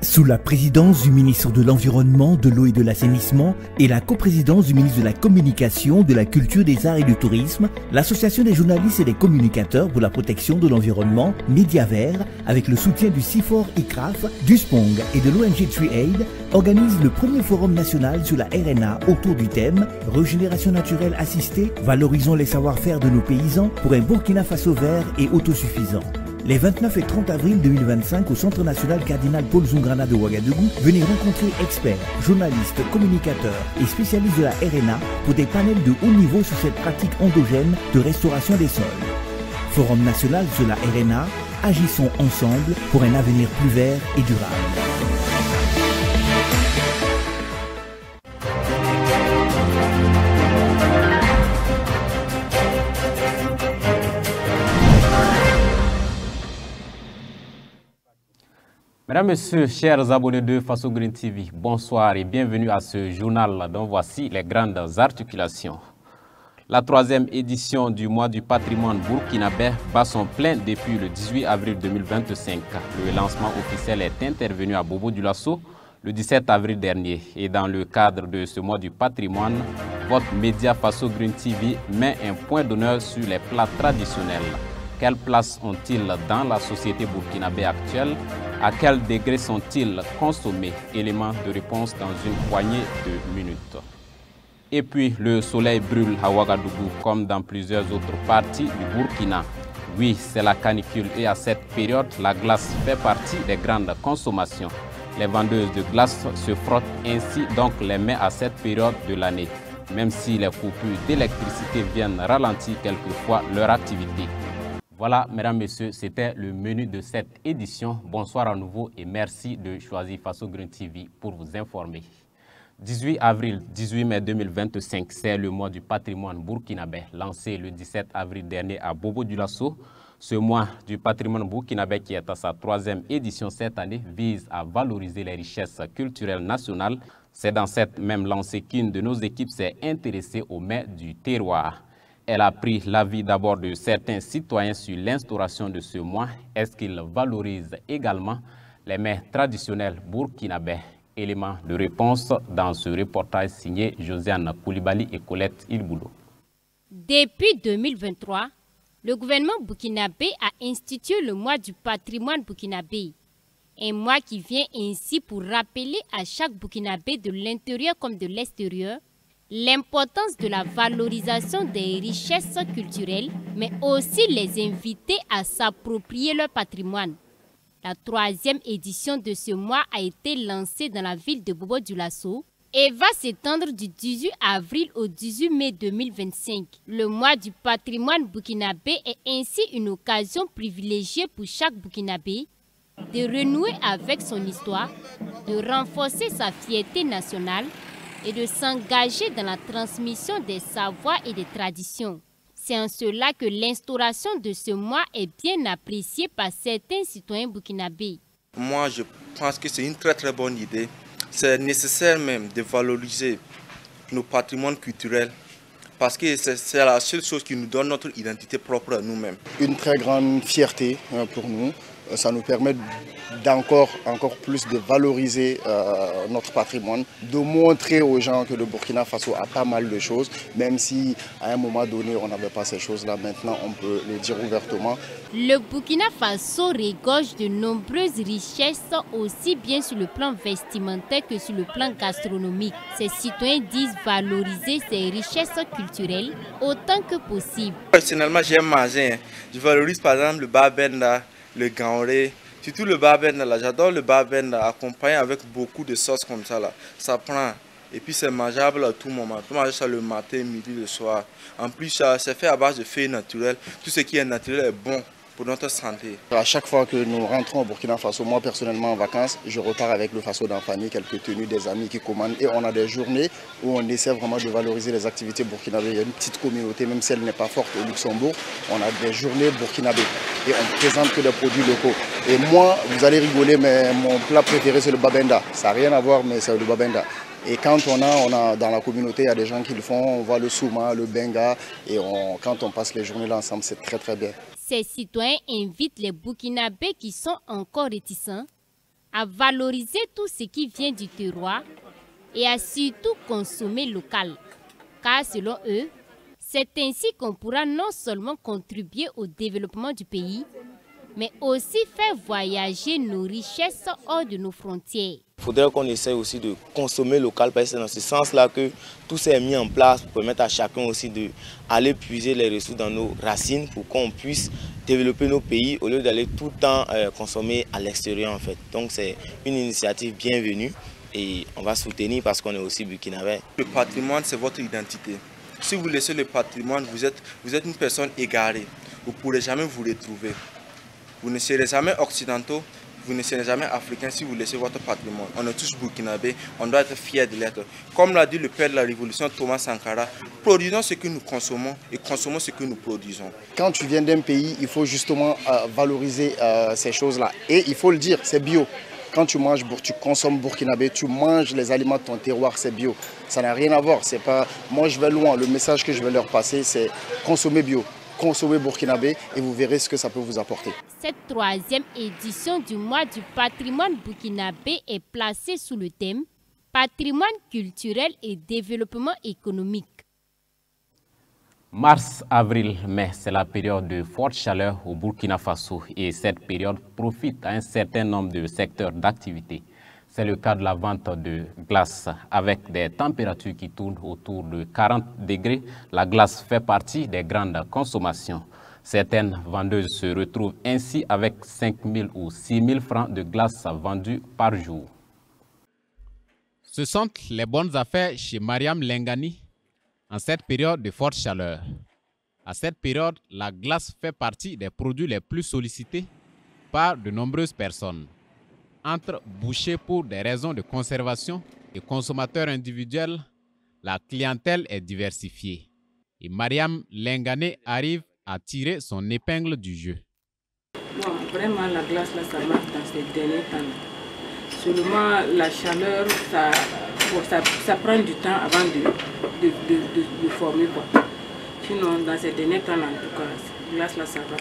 Sous la présidence du ministre de l'Environnement, de l'Eau et de l'Assainissement et la coprésidence du ministre de la Communication, de la Culture, des Arts et du Tourisme, l'Association des journalistes et des communicateurs pour la protection de l'environnement, Média Vert, avec le soutien du CIFOR ICRAF, du SPONG et de l'ONG TreeAid, organise le premier forum national sur la RNA autour du thème « Régénération naturelle assistée, valorisons les savoir-faire de nos paysans pour un Burkina Faso vert et autosuffisant ». Les 29 et 30 avril 2025 au Centre national Cardinal Paul Zungrana de Ouagadougou, venez rencontrer experts, journalistes, communicateurs et spécialistes de la RNA pour des panels de haut niveau sur cette pratique endogène de restauration des sols. Forum national sur la RNA, agissons ensemble pour un avenir plus vert et durable. Mesdames, Messieurs, chers abonnés de Faso Green TV, bonsoir et bienvenue à ce journal dont voici les grandes articulations. La troisième édition du mois du patrimoine burkinabé bat son plein depuis le 18 avril 2025. Le lancement officiel est intervenu à Bobo-Dioulasso le 17 avril dernier. Et dans le cadre de ce mois du patrimoine, votre média Faso Green TV met un point d'honneur sur les plats traditionnels. Quelle place ont-ils dans la société burkinabé actuelle? À quel degré sont-ils consommés? Élément de réponse dans une poignée de minutes. Et puis, le soleil brûle à Ouagadougou comme dans plusieurs autres parties du Burkina. Oui, c'est la canicule et à cette période, la glace fait partie des grandes consommations. Les vendeuses de glace se frottent ainsi donc les mains à cette période de l'année, même si les coupures d'électricité viennent ralentir quelquefois leur activité. Voilà, mesdames, messieurs, c'était le menu de cette édition. Bonsoir à nouveau et merci de choisir Faso Green TV pour vous informer. 18 avril, 18 mai 2025, c'est le mois du patrimoine burkinabé, lancé le 17 avril dernier à Bobo-Dioulasso. Ce mois du patrimoine burkinabé, qui est à sa troisième édition cette année, vise à valoriser les richesses culturelles nationales. C'est dans cette même lancée qu'une de nos équipes s'est intéressée aux mets du terroir. Elle a pris l'avis d'abord de certains citoyens sur l'instauration de ce mois. Est-ce qu'ils valorisent également les mets traditionnels burkinabés? Élément de réponse dans ce reportage signé Josiane Koulibaly et Colette Ilboulo. Depuis 2023, le gouvernement burkinabé a institué le mois du patrimoine burkinabé. Un mois qui vient ainsi pour rappeler à chaque burkinabé de l'intérieur comme de l'extérieur l'importance de la valorisation des richesses culturelles, mais aussi les inviter à s'approprier leur patrimoine. La troisième édition de ce mois a été lancée dans la ville de Bobo-Dioulasso et va s'étendre du 18 avril au 18 mai 2025. Le mois du patrimoine burkinabé est ainsi une occasion privilégiée pour chaque burkinabé de renouer avec son histoire, de renforcer sa fierté nationale et de s'engager dans la transmission des savoirs et des traditions. C'est en cela que l'instauration de ce mois est bien appréciée par certains citoyens burkinabés. Moi, je pense que c'est une très bonne idée. C'est nécessaire même de valoriser nos patrimoines culturels parce que c'est la seule chose qui nous donne notre identité propre à nous-mêmes. Une très grande fierté pour nous. Ça nous permet encore plus de valoriser notre patrimoine, de montrer aux gens que le Burkina Faso a pas mal de choses, même si à un moment donné on n'avait pas ces choses-là, maintenant on peut le dire ouvertement. Le Burkina Faso regorge de nombreuses richesses, aussi bien sur le plan vestimentaire que sur le plan gastronomique. Ces citoyens disent valoriser ces richesses culturelles autant que possible. Personnellement, j'aime manger. Je valorise par exemple le babenda, le gaoré, surtout le babenda là. J'adore le babenda accompagné avec beaucoup de sauce comme ça là. Ça prend et puis c'est mangeable à tout moment. On peut manger ça le matin, midi, le soir. En plus, c'est fait à base de feuilles naturelles. Tout ce qui est naturel est bon pour notre santé. À chaque fois que nous rentrons au Burkina Faso, moi personnellement en vacances, je repars avec le Faso dans famille, quelques tenues, des amis qui commandent et on a des journées où on essaie vraiment de valoriser les activités burkinabées. Il y a une petite communauté, même si elle n'est pas forte au Luxembourg, on a des journées burkinabées et on ne présente que des produits locaux. Et moi, vous allez rigoler, mais mon plat préféré c'est le babenda. Ça n'a rien à voir, mais c'est le babenda. Et quand on a dans la communauté, il y a des gens qui le font, on voit le souma, le benga, et quand on passe les journées là ensemble, c'est très bien. Ces citoyens invitent les Burkinabés qui sont encore réticents à valoriser tout ce qui vient du terroir et à surtout consommer local. Car selon eux, c'est ainsi qu'on pourra non seulement contribuer au développement du pays, mais aussi faire voyager nos richesses hors de nos frontières. Il faudrait qu'on essaie aussi de consommer local, parce que c'est dans ce sens-là que tout ça est mis en place pour permettre à chacun aussi d'aller puiser les ressources dans nos racines pour qu'on puisse développer nos pays au lieu d'aller tout le temps consommer à l'extérieur en fait. Donc c'est une initiative bienvenue et on va soutenir parce qu'on est aussi burkinabé. Le patrimoine, c'est votre identité. Si vous laissez le patrimoine, vous êtes une personne égarée. Vous ne pourrez jamais vous retrouver. Vous ne serez jamais occidentaux, vous ne serez jamais africains si vous laissez votre patrimoine. On est tous burkinabés, on doit être fiers de l'être. Comme l'a dit le père de la Révolution, Thomas Sankara, produisons ce que nous consommons et consommons ce que nous produisons. Quand tu viens d'un pays, il faut justement valoriser ces choses-là. Et il faut le dire, c'est bio. Quand tu manges, tu consommes burkinabé, tu manges les aliments de ton terroir, c'est bio. Ça n'a rien à voir. C'est pas, moi je vais loin, le message que je vais leur passer, c'est consommer bio. Consommez burkinabé et vous verrez ce que ça peut vous apporter. Cette 3e édition du mois du patrimoine burkinabé est placée sous le thème Patrimoine culturel et développement économique. Mars, avril, mai, c'est la période de forte chaleur au Burkina Faso et cette période profite à un certain nombre de secteurs d'activité. C'est le cas de la vente de glace. Avec des températures qui tournent autour de 40 degrés, la glace fait partie des grandes consommations. Certaines vendeuses se retrouvent ainsi avec 5 000 ou 6 000 francs de glace vendue par jour. Ce sont les bonnes affaires chez Mariam Lengani en cette période de forte chaleur. À cette période, la glace fait partie des produits les plus sollicités par de nombreuses personnes. Entre bouchers pour des raisons de conservation et consommateurs individuels, la clientèle est diversifiée. Et Mariam Lengane arrive à tirer son épingle du jeu. Bon, vraiment, la glace, là, ça marche dans ces derniers temps. Seulement, la chaleur, ça prend du temps avant de former, quoi. Sinon, dans ces derniers temps, en tout cas, la glace, là, ça va.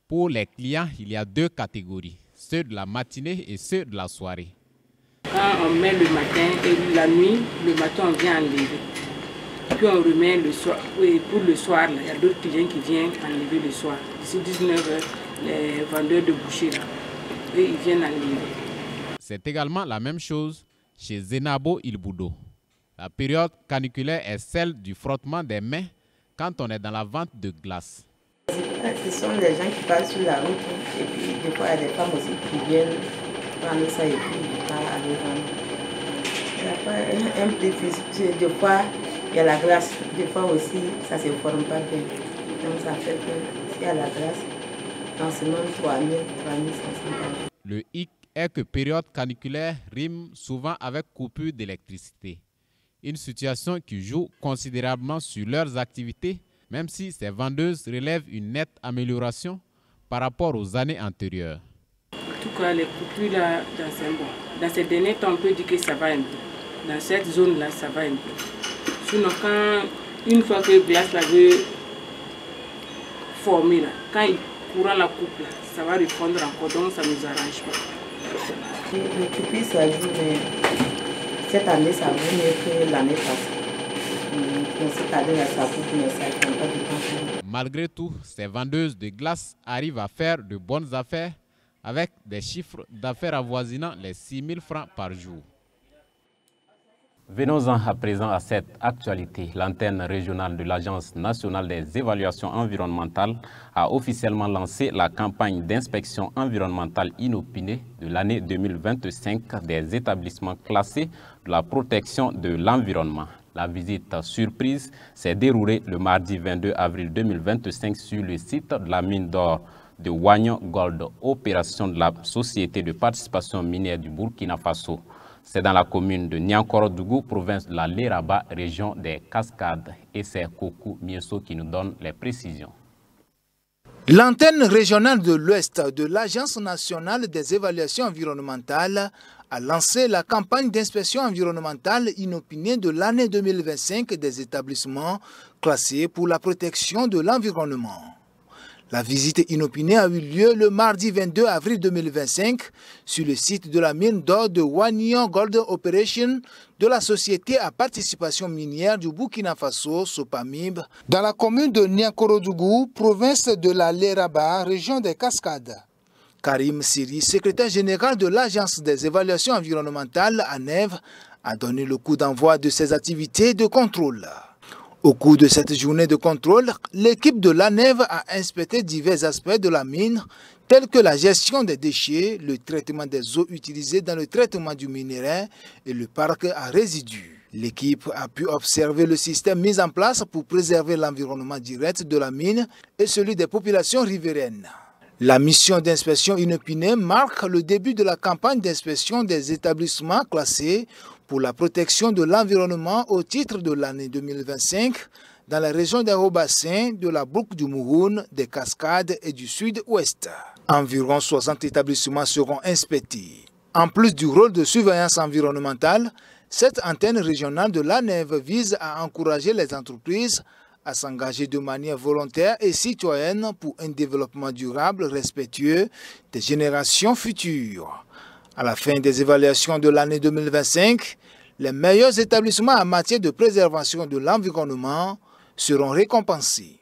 Pour les clients, il y a deux catégories. Ceux de la matinée et ceux de la soirée. Quand on met le matin et la nuit, le matin on vient enlever. Puis on remet le soir. Et pour le soir, il y a d'autres clients qui viennent enlever le soir. D'ici 19h, les vendeurs de boucher, là, eux, ils viennent enlever. C'est également la même chose chez Zenabo Ilboudo. La période caniculaire est celle du frottement des mains quand on est dans la vente de glace. Ce sont les gens qui passent sur la route et puis des fois il y a des femmes aussi qui viennent prendre ça et puis ils partent aller vendre. Il y a un peu physique, des fois il y a la glace, des fois aussi ça ne se forme pas bien. Donc ça fait que s'il y a la glace, on se demande 3 000, 3 500 par jour. Le hic est que période caniculaire rime souvent avec coupure d'électricité. Une situation qui joue considérablement sur leurs activités, même si ces vendeuses relèvent une nette amélioration par rapport aux années antérieures. En tout cas, les coupures là, dans ces derniers temps, on peut dire que ça va un peu. Dans cette zone-là, ça va un peu. Sinon, une fois que glace la veut former, là, quand il courant la coupe, là, ça va répondre encore, donc ça ne nous arrange pas. Les coupures, ça joue, mais cette année, ça vaut mieux que l'année passée. Malgré tout, ces vendeuses de glace arrivent à faire de bonnes affaires avec des chiffres d'affaires avoisinant les 6 000 francs par jour. Venons-en à présent à cette actualité. L'antenne régionale de l'Agence nationale des évaluations environnementales a officiellement lancé la campagne d'inspection environnementale inopinée de l'année 2025 des établissements classés de la protection de l'environnement. La visite surprise s'est déroulée le mardi 22 avril 2025 sur le site de la mine d'or de Wagnon Gold, opération de la Société de participation minière du Burkina Faso. C'est dans la commune de Niankoro-Dougou, province de la Léraba, région des Cascades. Et c'est Kokou Mieso qui nous donne les précisions. L'antenne régionale de l'Ouest de l'Agence nationale des évaluations environnementales a lancé la campagne d'inspection environnementale inopinée de l'année 2025 des établissements classés pour la protection de l'environnement. La visite inopinée a eu lieu le mardi 22 avril 2025 sur le site de la mine d'or de Wanion Gold Operation de la société à participation minière du Burkina Faso, Sopamib, dans la commune de Niankorodougou, province de la Léraba, région des Cascades. Karim Siri, secrétaire général de l'Agence des évaluations environnementales à Nèves, a donné le coup d'envoi de ces activités de contrôle. Au cours de cette journée de contrôle, l'équipe de l'ANEV a inspecté divers aspects de la mine, tels que la gestion des déchets, le traitement des eaux utilisées dans le traitement du minerai et le parc à résidus. L'équipe a pu observer le système mis en place pour préserver l'environnement direct de la mine et celui des populations riveraines. La mission d'inspection inopinée marque le début de la campagne d'inspection des établissements classés pour la protection de l'environnement au titre de l'année 2025 dans la région des Hauts-Bassins, de la boucle du Mouroun, des Cascades et du Sud-Ouest. Environ 60 établissements seront inspectés. En plus du rôle de surveillance environnementale, cette antenne régionale de l'ANEV vise à encourager les entreprises à s'engager de manière volontaire et citoyenne pour un développement durable respectueux des générations futures. À la fin des évaluations de l'année 2025, les meilleurs établissements en matière de préservation de l'environnement seront récompensés.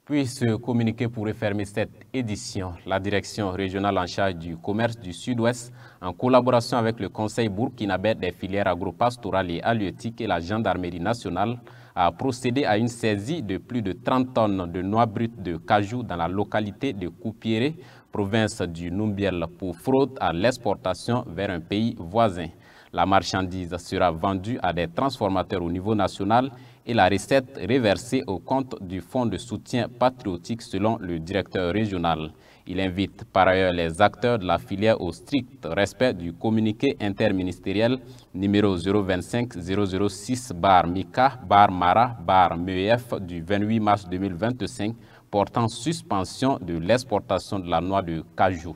Puis se communiquer pour refermer cette édition, la direction régionale en charge du commerce du Sud-Ouest, en collaboration avec le Conseil burkinabé des filières agropastorales et halieutiques et la gendarmerie nationale, a procédé à une saisie de plus de 30 tonnes de noix brutes de cajou dans la localité de Koupieré, province du Numbiel, pour fraude à l'exportation vers un pays voisin. La marchandise sera vendue à des transformateurs au niveau national et la recette reversée au compte du Fonds de soutien patriotique selon le directeur régional. Il invite par ailleurs les acteurs de la filière au strict respect du communiqué interministériel numéro 025-006-MICA-MARA-MEF du 28 mars 2025 portant suspension de l'exportation de la noix de cajou.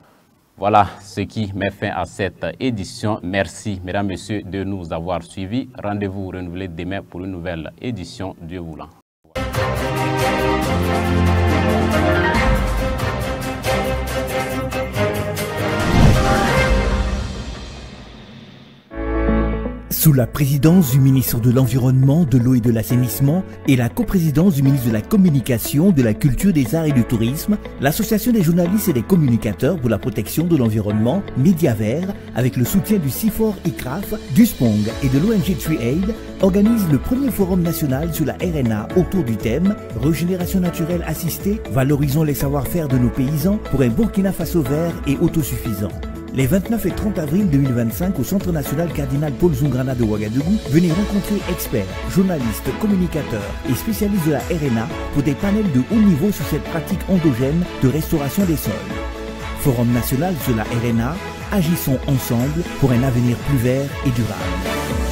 Voilà ce qui met fin à cette édition. Merci, mesdames, messieurs, de nous avoir suivis. Rendez-vous renouvelé demain pour une nouvelle édition, Dieu voulant. Sous la présidence du ministre de l'Environnement, de l'Eau et de l'Assainissement et la coprésidence du ministre de la Communication, de la Culture, des Arts et du Tourisme, l'Association des journalistes et des communicateurs pour la protection de l'environnement, Mediavert, avec le soutien du CIFOR ICRAF, du SPONG et de l'ONG TreeAid, organise le premier forum national sur la RNA autour du thème « Régénération naturelle assistée, valorisons les savoir-faire de nos paysans pour un Burkina Faso vert et autosuffisant ». Les 29 et 30 avril 2025 au Centre national Cardinal Paul Zungrana de Ouagadougou, venez rencontrer experts, journalistes, communicateurs et spécialistes de la RNA pour des panels de haut niveau sur cette pratique endogène de restauration des sols. Forum national sur la RNA, agissons ensemble pour un avenir plus vert et durable.